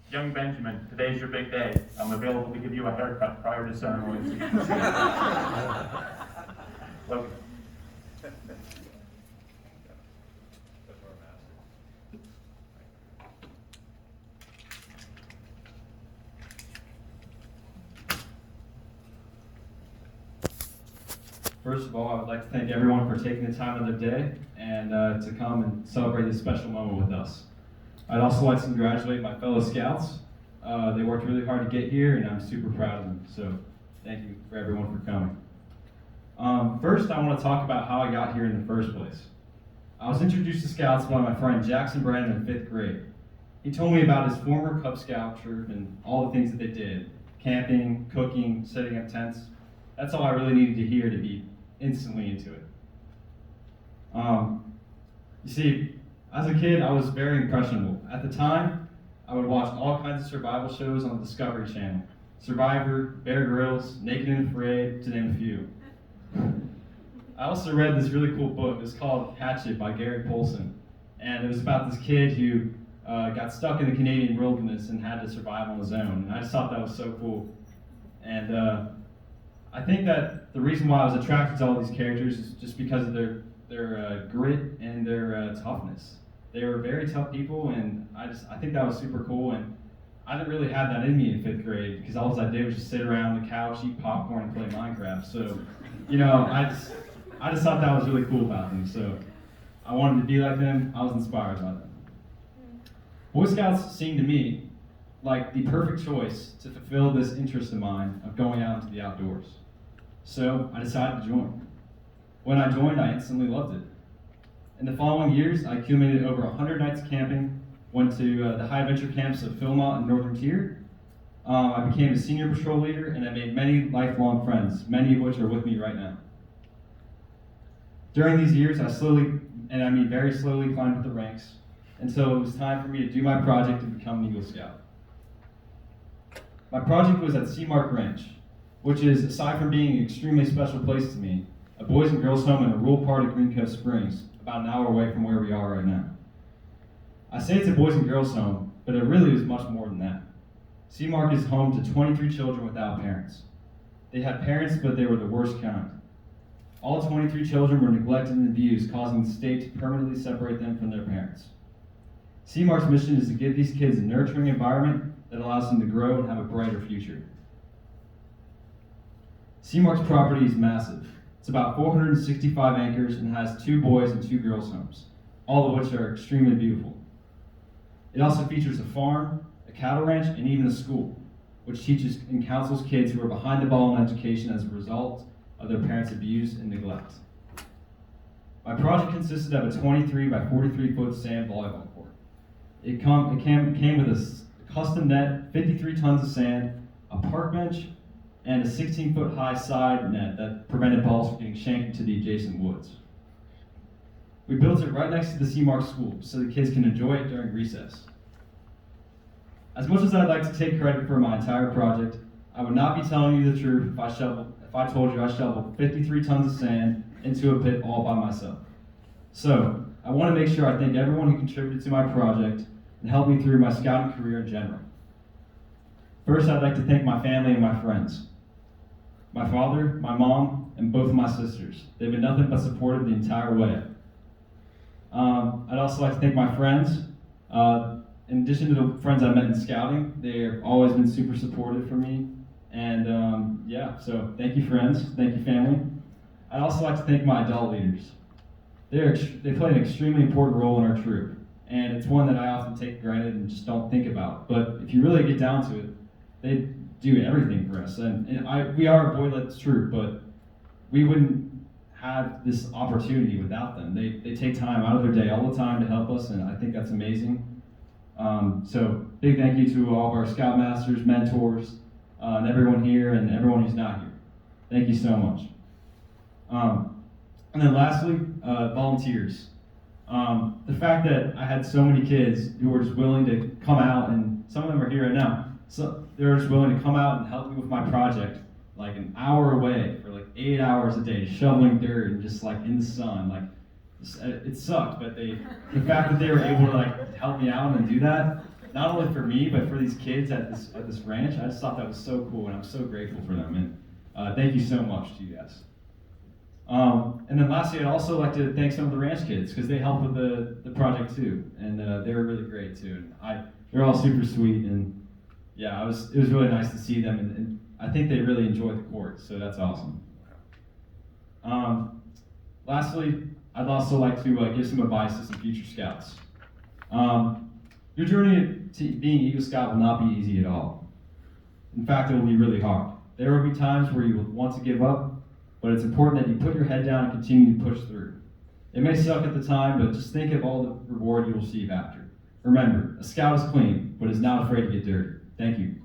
Young Benjamin, today's your big day. I'm available to give you a haircut prior to ceremony. Logan. First of all, I would like to thank everyone for taking the time of their day and to come and celebrate this special moment with us. I'd also like to congratulate my fellow scouts. They worked really hard to get here, and I'm super proud of them. So thank you for everyone for coming. First, I want to talk about how I got here in the first place. I was introduced to Scouts by my friend Jackson Brandon in 5th grade. He told me about his former Cub Scout troop and all the things that they did: camping, cooking, setting up tents. That's all I really needed to hear to be instantly into it. You see, as a kid, I was very impressionable. At the time, I would watch all kinds of survival shows on the Discovery Channel: Survivor, Bear Grylls, Naked and Afraid, to name a few. I also read this really cool book. It was called Hatchet by Gary Polson, and it was about this kid who got stuck in the Canadian wilderness and had to survive on his own. And I just thought that was so cool. And I think that the reason why I was attracted to all these characters is just because of their grit and their toughness. They were very tough people, and I think that was super cool. And I didn't really have that in me in 5th grade because all I did was just sit around the couch, eat popcorn, and play Minecraft. So, I just thought that was really cool about them. So I wanted to be like them. I was inspired by them. Boy Scouts seemed to me like the perfect choice to fulfill this interest of mine of going out into the outdoors. So I decided to join. When I joined, I instantly loved it. In the following years, I accumulated over 100 nights camping, went to the high adventure camps of Philmont and Northern Tier. I became a senior patrol leader, and I made many lifelong friends, many of which are with me right now. During these years, I slowly, and I mean very slowly, climbed up the ranks until it was time for me to do my project and become an Eagle Scout. My project was at Seamark Ranch, which is, aside from being an extremely special place to me, a boys and girls home in a rural part of Green Cove Springs, about an hour away from where we are right now. I say it's a boys and girls home, but it really is much more than that. Seamark is home to 23 children without parents. They had parents, but they were the worst kind. All 23 children were neglected and abused, causing the state to permanently separate them from their parents. Seamark's mission is to give these kids a nurturing environment that allows them to grow and have a brighter future. Seamark's property is massive. It's about 465 acres and has 2 boys and 2 girls homes, all of which are extremely beautiful. It also features a farm, a cattle ranch, and even a school, which teaches and counsels kids who are behind the ball in education as a result of their parents' abuse and neglect. My project consisted of a 23 by 43 foot sand volleyball court. It came with a custom net, 53 tons of sand, a park bench, and a 16-foot high side net that prevented balls from getting shanked into the adjacent woods. We built it right next to the Seamark School so the kids can enjoy it during recess. As much as I'd like to take credit for my entire project, I would not be telling you the truth if I told you I shoveled 53 tons of sand into a pit all by myself. So, I want to make sure I thank everyone who contributed to my project and helped me through my scouting career in general. First, I'd like to thank my family and my friends. My father, my mom, and both of my sisters. They've been nothing but supportive the entire way. I'd also like to thank my friends. In addition to the friends I met in scouting, they've always been super supportive for me. And so thank you, friends. Thank you, family. I'd also like to thank my adult leaders. They play an extremely important role in our troop, and it's one that I often take for granted and just don't think about. But if you really get down to it, they do everything for us. We are a boy-led troop, but we wouldn't have this opportunity without them. They take time out of their day all the time to help us, and I think that's amazing. So big thank you to all of our scoutmasters, mentors, and everyone here and everyone who's not here. Thank you so much. And then lastly, volunteers. The fact that I had so many kids who were just willing to come out, and some of them are here right now, so they were just willing to come out and help me with my project, like an hour away for like 8 hours a day, shoveling dirt and just like in the sun. It sucked, but the fact that they were able to like help me out and do that, not only for me, but for these kids at this ranch. I just thought that was so cool, and I'm so grateful for them. And thank you so much to you guys. And then lastly, I'd also like to thank some of the ranch kids because they helped with the project too, and they were really great too. And they're all super sweet, and yeah, it was really nice to see them, and I think they really enjoyed the court, so that's awesome. Lastly, I'd also like to give some advice to some future scouts. Your journey to being Eagle Scout will not be easy at all. In fact, it will be really hard. There will be times where you will want to give up, but it's important that you put your head down and continue to push through. It may suck at the time, but just think of all the reward you will receive after. Remember, a scout is clean, but is not afraid to get dirty. Thank you.